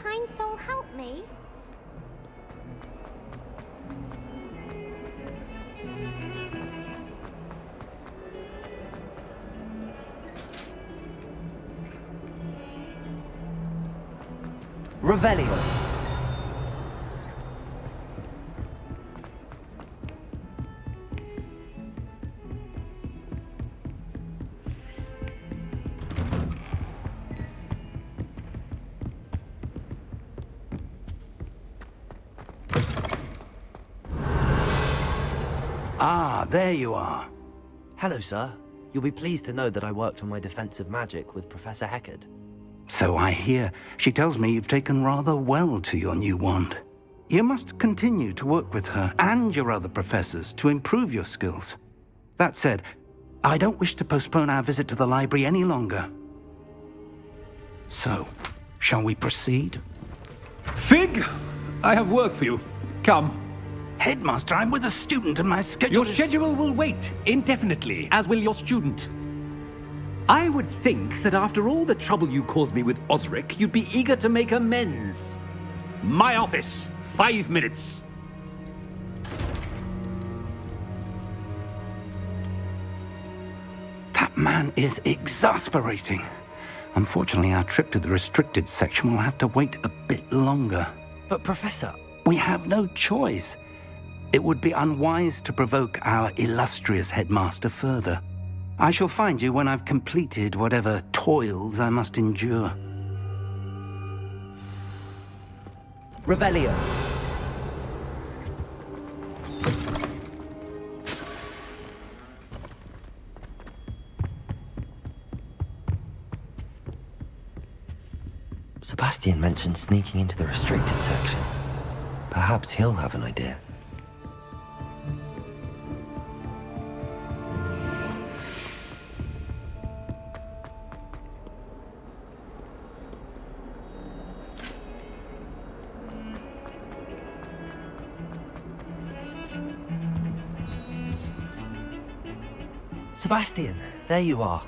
kind soul help me? Revelio. Ah, there you are. Hello, sir. You'll be pleased to know that I worked on my defensive magic with Professor Heckard. So I hear. She tells me you've taken rather well to your new wand. You must continue to work with her and your other professors to improve your skills. That said, I don't wish to postpone our visit to the library any longer. So, shall we proceed? Fig! I have work for you. Come. Headmaster, I'm with a student and my schedule Your is... schedule will wait indefinitely, as will your student. I would think that after all the trouble you caused me with Osric, you'd be eager to make amends. My office, 5 minutes. That man is exasperating. Unfortunately, our trip to the restricted section will have to wait a bit longer. But, Professor... We have no choice. It would be unwise to provoke our illustrious headmaster further. I shall find you when I've completed whatever toils I must endure. Revelio. Sabastian mentioned sneaking into the restricted section. Perhaps he'll have an idea. Sabastian, there you are.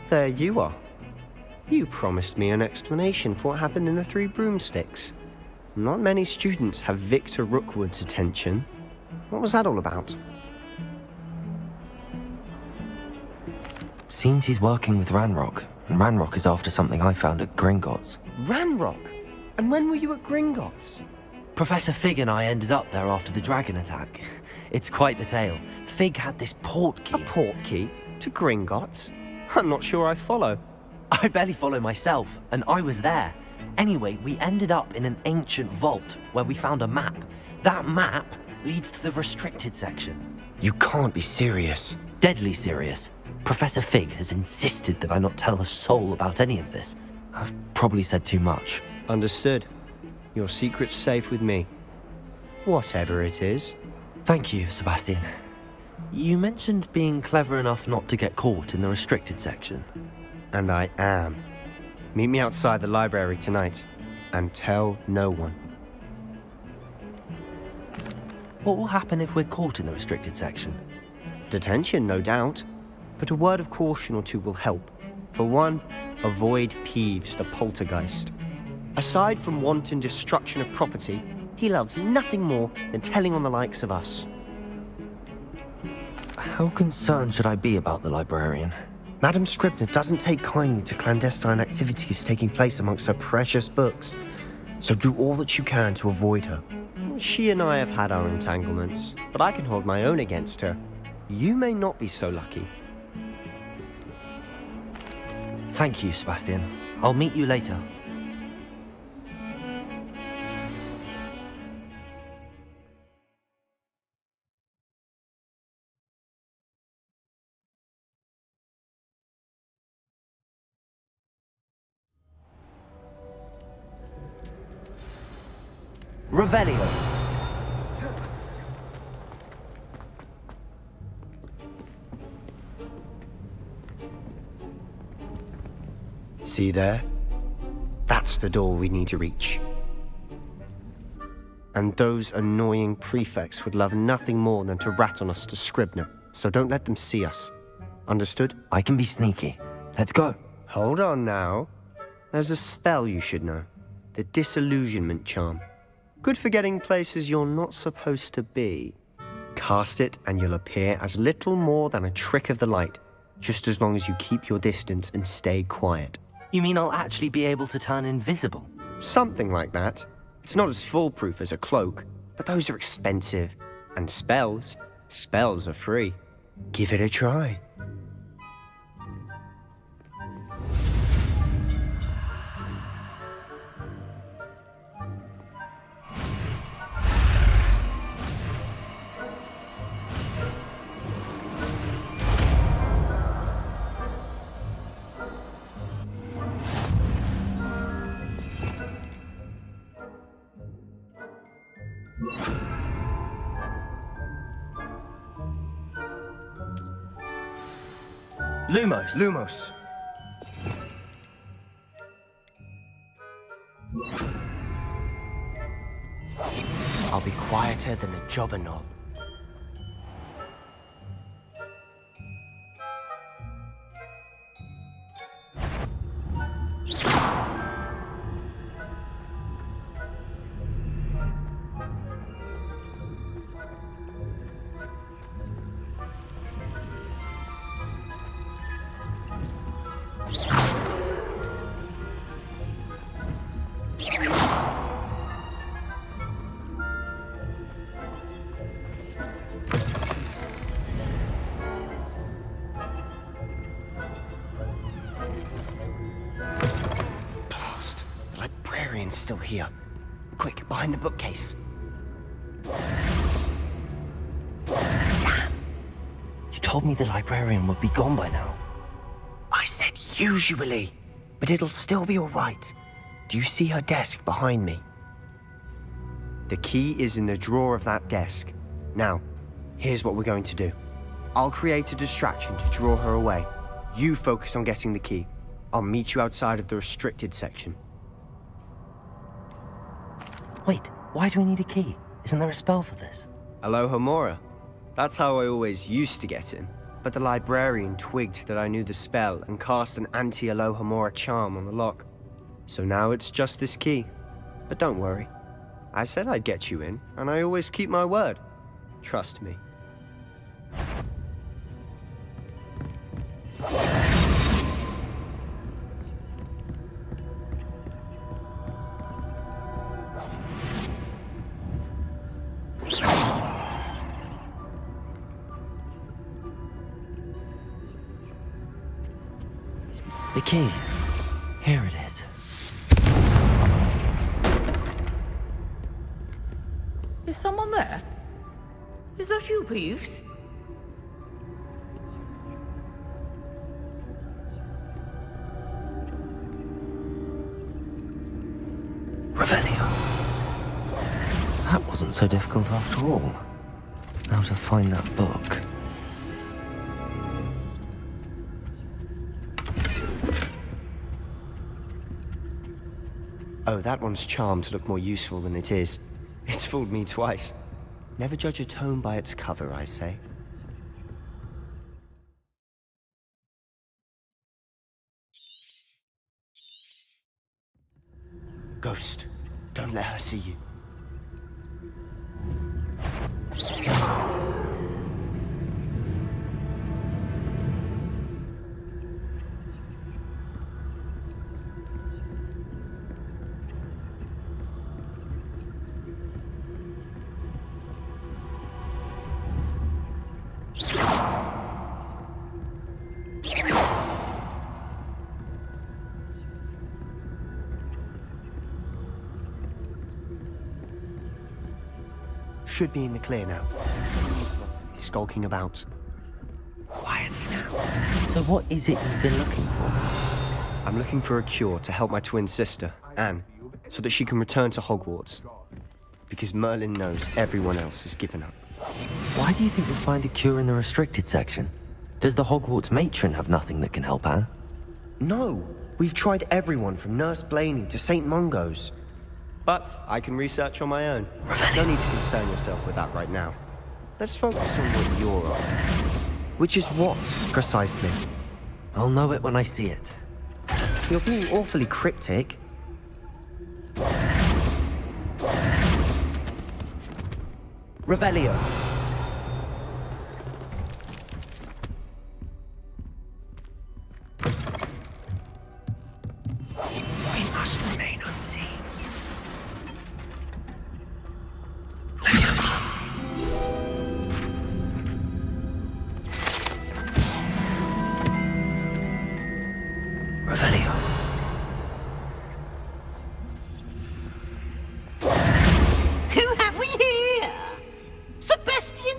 There you are. You promised me an explanation for what happened in the Three Broomsticks. Not many students have Victor Rookwood's attention. What was that all about? Seems he's working with Ranrock, and Ranrock is after something I found at Gringotts. Ranrock? And when were you at Gringotts? Professor Fig and I ended up there after the dragon attack. It's quite the tale. Fig had this port key. A port key? To Gringotts? I'm not sure I follow. I barely follow myself, and I was there. Anyway, we ended up in an ancient vault where we found a map. That map leads to the restricted section. You can't be serious. Deadly serious. Professor Fig has insisted that I not tell a soul about any of this. I've probably said too much. Understood. Your secret's safe with me. Whatever it is. Thank you, Sabastian. You mentioned being clever enough not to get caught in the restricted section. And I am. Meet me outside the library tonight, and tell no one. What will happen if we're caught in the restricted section? Detention, no doubt. But a word of caution or two will help. For one, avoid Peeves, the poltergeist. Aside from wanton destruction of property, he loves nothing more than telling on the likes of us. How concerned should I be about the librarian? Madame Scribner doesn't take kindly to clandestine activities taking place amongst her precious books, so do all that you can to avoid her. She and I have had our entanglements, but I can hold my own against her. You may not be so lucky. Thank you, Sebastian. I'll meet you later. Revelio. See there? That's the door we need to reach. And those annoying prefects would love nothing more than to rat on us to Scribner, so don't let them see us. Understood? I can be sneaky. Let's go. Hold on now. There's a spell you should know. The disillusionment charm. Good for getting places you're not supposed to be. Cast it and you'll appear as little more than a trick of the light, just as long as you keep your distance and stay quiet. You mean I'll actually be able to turn invisible? Something like that. It's not as foolproof as a cloak, but those are expensive. And spells are free. Give it a try. Lumos. I'll be quieter than a jobberknoll. Blast! The librarian's still here. Quick, behind the bookcase. You told me the librarian would be gone by now. I said usually, but it'll still be all right. Do you see her desk behind me? The key is in the drawer of that desk. Now, here's what we're going to do. I'll create a distraction to draw her away. You focus on getting the key. I'll meet you outside of the restricted section. Wait, why do we need a key? Isn't there a spell for this? Alohomora. That's how I always used to get in. But the librarian twigged that I knew the spell and cast an anti-Alohomora charm on the lock. So now it's just this key. But don't worry. I said I'd get you in, and I always keep my word. Trust me. The key. Here it is. Is someone there? Is that you, Peeves? Revelio. That wasn't so difficult after all. Now to find that book. Oh, that one's charmed to look more useful than it is. It's fooled me twice. Never judge a tome by its cover, I say. Ghost, don't let her see you. Should be in the clear now. He's skulking about. Quietly now. So what is it you've been looking for? I'm looking for a cure to help my twin sister, Anne, so that she can return to Hogwarts. Because Merlin knows everyone else has given up. Why do you think you'll find a cure in the restricted section? Does the Hogwarts matron have nothing that can help Anne? No, we've tried everyone from Nurse Blaney to St. Mungo's. But I can research on my own. No need to concern yourself with that right now. Let's focus on what you're on. Which is what, precisely? I'll know it when I see it. You're being awfully cryptic. Revelio. We must remain unseen. Revelio. Who have we here? Sebastian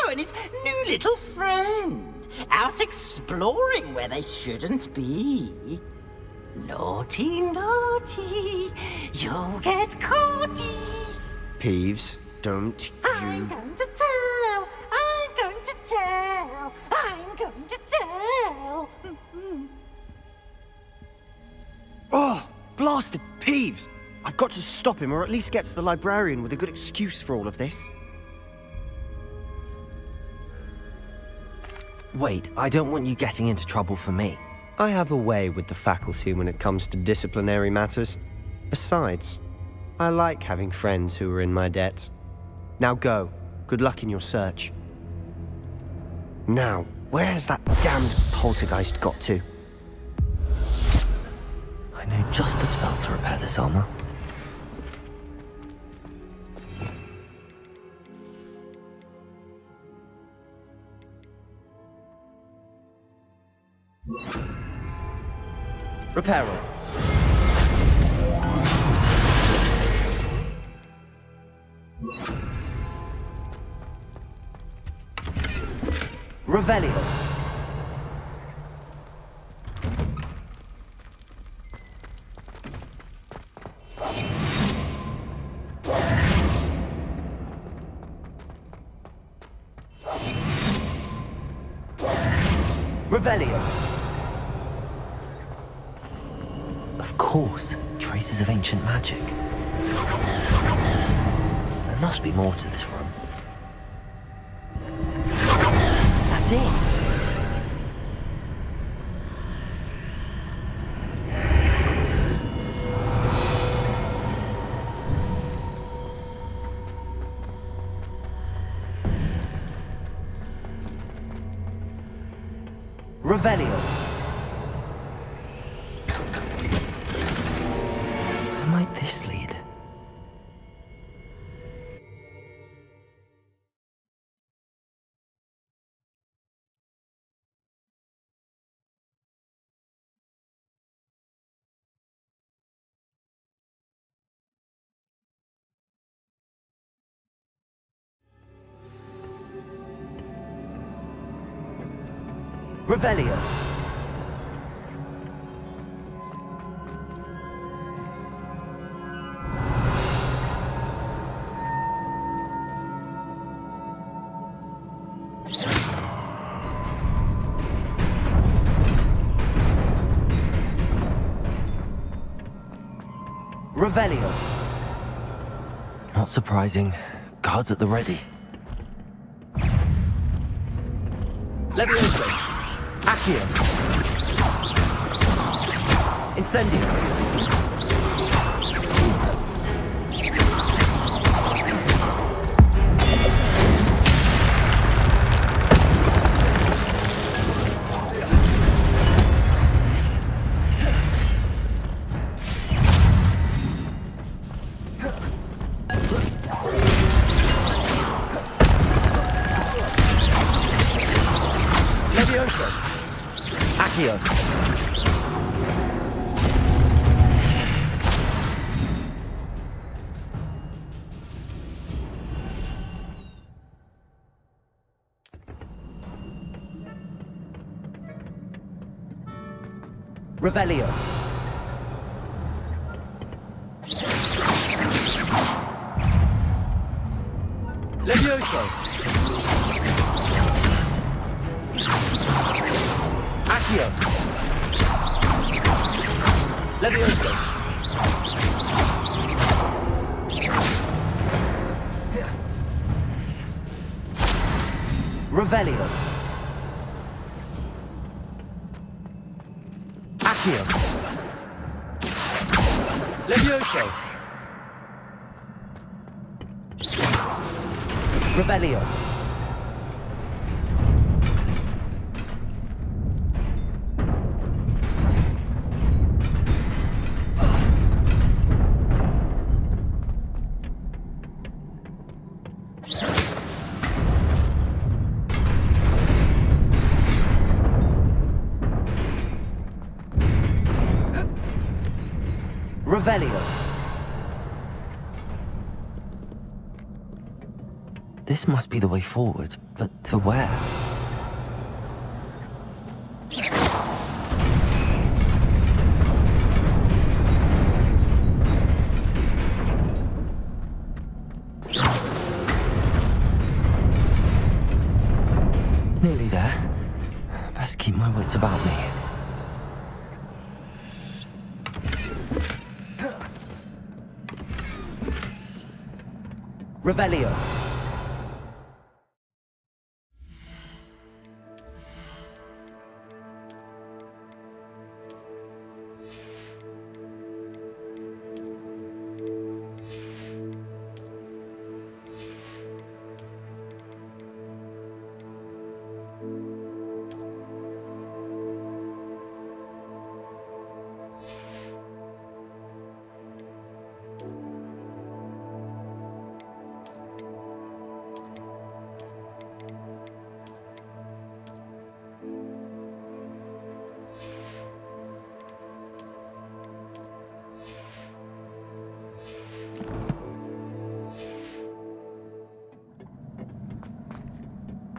and his new little friend. Out exploring where they shouldn't be. Naughty, naughty. You'll get caughty. Peeves, don't I'm you... going to tell. I'm going to tell. I'm going to tell. Oh, blasted Peeves! I've got to stop him, or at least get to the librarian with a good excuse for all of this. Wait, I don't want you getting into trouble for me. I have a way with the faculty when it comes to disciplinary matters. Besides, I like having friends who are in my debt. Now go. Good luck in your search. Now, where's that damned poltergeist got to? I know just the spell to repair this armor. Reparo. Revelio. Revelio. Of course, traces of ancient magic. There must be more to this room. That's it! Revelio. Where might this lead? Revelio. Revelio. Not surprising. Guards at the ready. Levioso. Accio. Incendio. Levioso. Accio. Revelio. Levioso. Accio. Levioso. Revelio. Accio. Levioso. Revelio. Revelio. This must be the way forward, but to where? Nearly there. Best keep my wits about me. Revelio.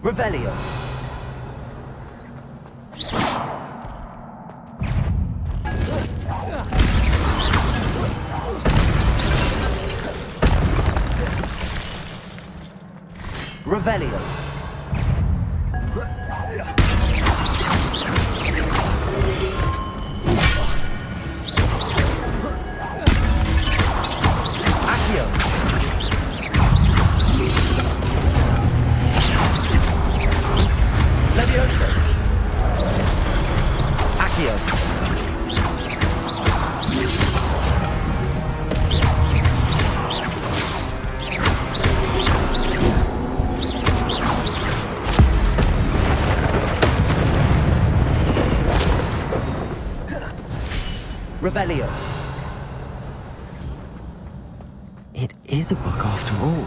Revelio. Revelio. Accio. Levioso. Accio. Revelio. It is a book after all.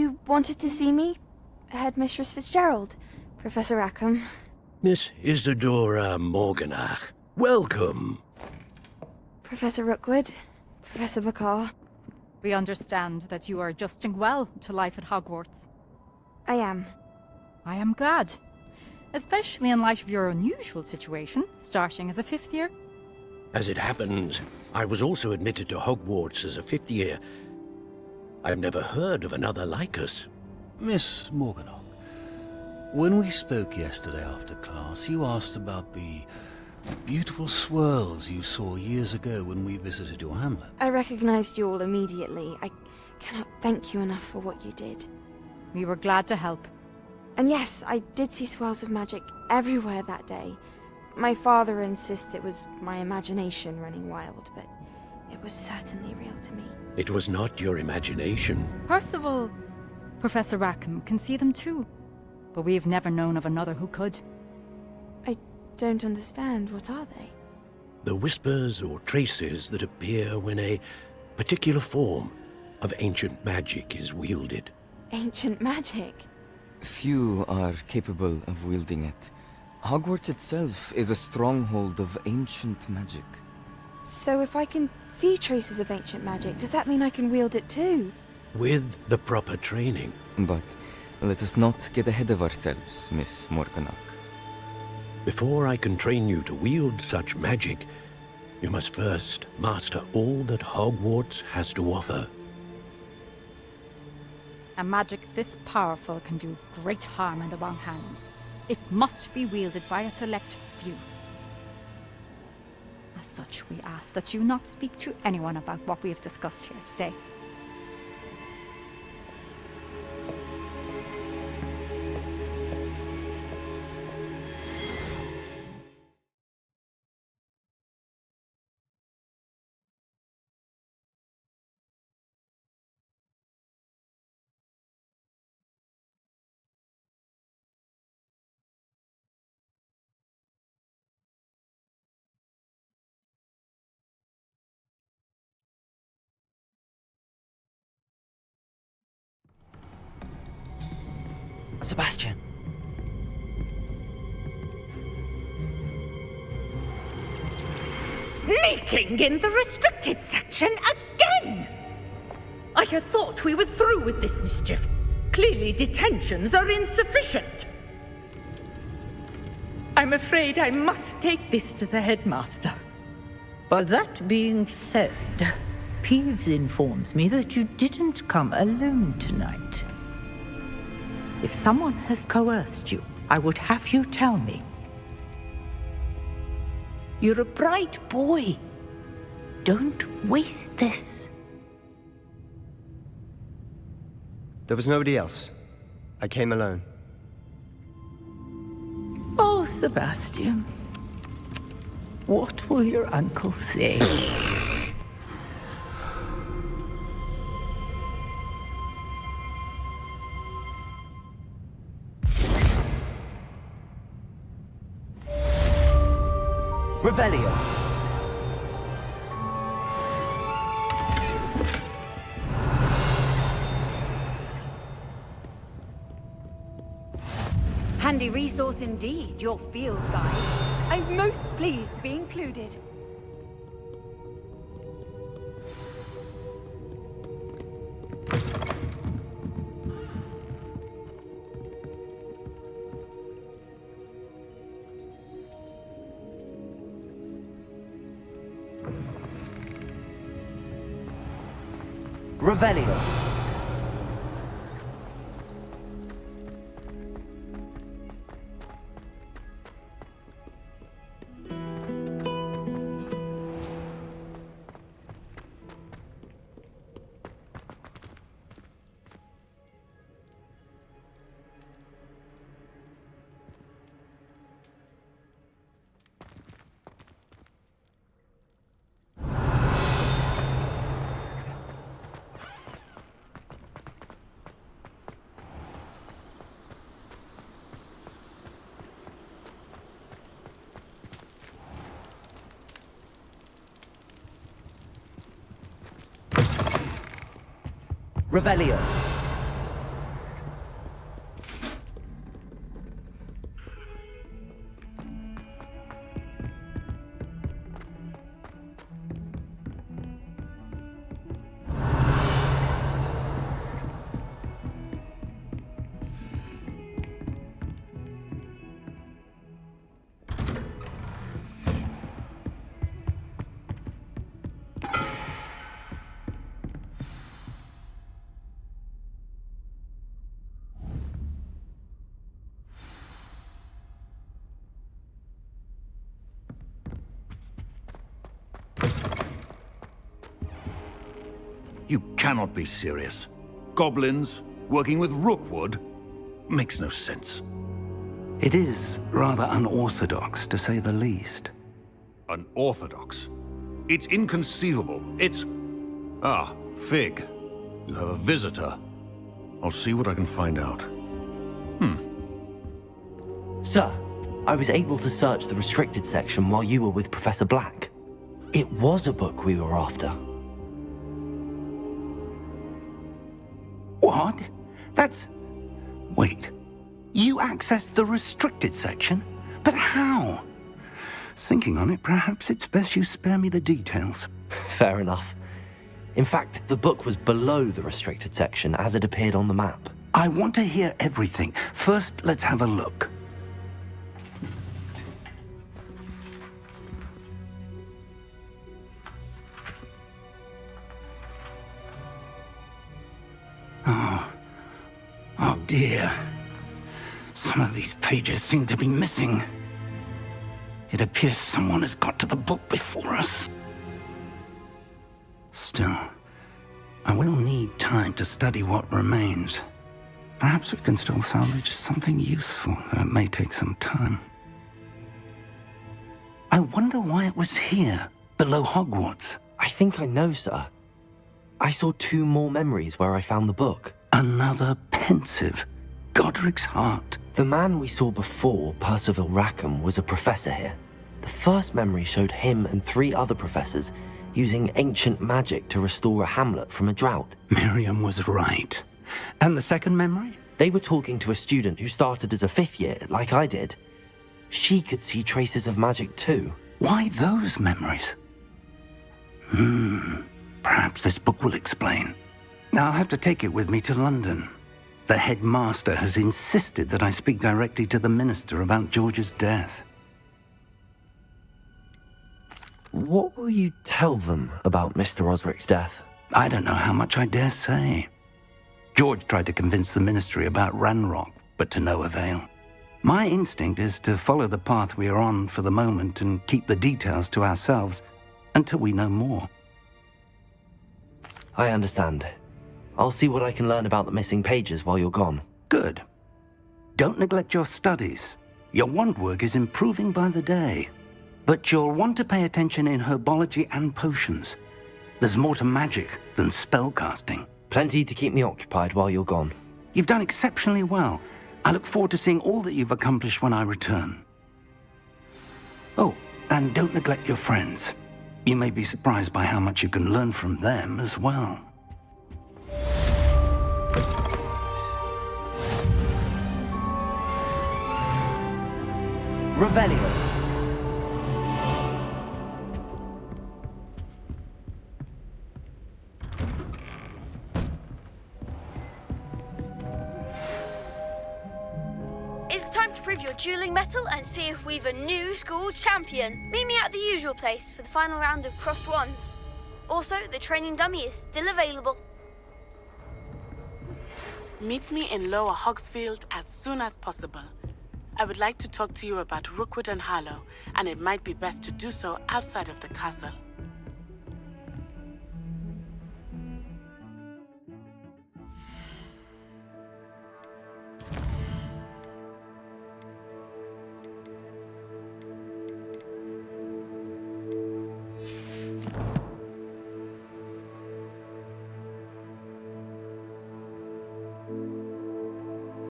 You wanted to see me? Headmistress Fitzgerald, Professor Rackham. Miss Isadora Morganach, welcome. Professor Rookwood, Professor Bakar. We understand that you are adjusting well to life at Hogwarts. I am. I am glad. Especially in light of your unusual situation, starting as a 5th year. As it happens, I was also admitted to Hogwarts as a 5th year. I've never heard of another like us. Miss Morganach, when we spoke yesterday after class, you asked about the beautiful swirls you saw years ago when we visited your hamlet. I recognized you all immediately. I cannot thank you enough for what you did. We were glad to help. And yes, I did see swirls of magic everywhere that day. My father insists it was my imagination running wild, but it was certainly real to me. It was not your imagination. Percival, Professor Rackham can see them too. But we've never known of another who could. I don't understand. What are they? The whispers or traces that appear when a particular form of ancient magic is wielded. Ancient magic? Few are capable of wielding it. Hogwarts itself is a stronghold of ancient magic. So if I can see traces of ancient magic, does that mean I can wield it too? With the proper training. But let us not get ahead of ourselves, Miss Morganach. Before I can train you to wield such magic, you must first master all that Hogwarts has to offer. A magic this powerful can do great harm in the wrong hands. It must be wielded by a select few. As such, we ask that you not speak to anyone about what we have discussed here today. Sebastian. Sneaking in the restricted section again! I had thought we were through with this mischief. Clearly detentions are insufficient. I'm afraid I must take this to the headmaster. But that being said, Peeves informs me that you didn't come alone tonight. If someone has coerced you, I would have you tell me. You're a bright boy. Don't waste this. There was nobody else. I came alone. Oh, Sabastian. What will your uncle say? Revelio. Handy resource indeed, your field guide. I'm most pleased to be included. Revelio. Revelio. You cannot be serious. Goblins working with Rookwood? Makes no sense. It is rather unorthodox, to say the least. Unorthodox? It's inconceivable. It's... Ah, Fig. You have a visitor. I'll see what I can find out. Sir, I was able to search the restricted section while you were with Professor Black. It was a book we were after. What? That's... Wait. You accessed the restricted section? But how? Thinking on it, perhaps it's best you spare me the details. Fair enough. In fact, the book was below the restricted section as it appeared on the map. I want to hear everything. First, let's have a look. Oh dear. Some of these pages seem to be missing. It appears someone has got to the book before us. Still, I will need time to study what remains. Perhaps we can still salvage something useful, though it may take some time. I wonder why it was here, below Hogwarts. I think I know, sir. I saw 2 more memories where I found the book. Another pensive. Godric's heart. The man we saw before, Percival Rackham, was a professor here. The first memory showed him and 3 other professors using ancient magic to restore a hamlet from a drought. Miriam was right. And the second memory? They were talking to a student who started as a 5th year, like I did. She could see traces of magic too. Why those memories? Perhaps this book will explain. I'll have to take it with me to London. The headmaster has insisted that I speak directly to the minister about George's death. What will you tell them about Mr. Osric's death? I don't know how much I dare say. George tried to convince the ministry about Ranrock, but to no avail. My instinct is to follow the path we are on for the moment and keep the details to ourselves until we know more. I understand. I'll see what I can learn about the missing pages while you're gone. Good. Don't neglect your studies. Your wand work is improving by the day. But you'll want to pay attention in herbology and potions. There's more to magic than spellcasting. Plenty to keep me occupied while you're gone. You've done exceptionally well. I look forward to seeing all that you've accomplished when I return. Oh, and don't neglect your friends. You may be surprised by how much you can learn from them as well. Revelio. It's time to prove your dueling mettle and see if we've a new school champion. Meet me at the usual place for the final round of crossed wands. Also, the training dummy is still available. Meet me in Lower Hogsfield as soon as possible. I would like to talk to you about Rookwood and Harlow, and it might be best to do so outside of the castle.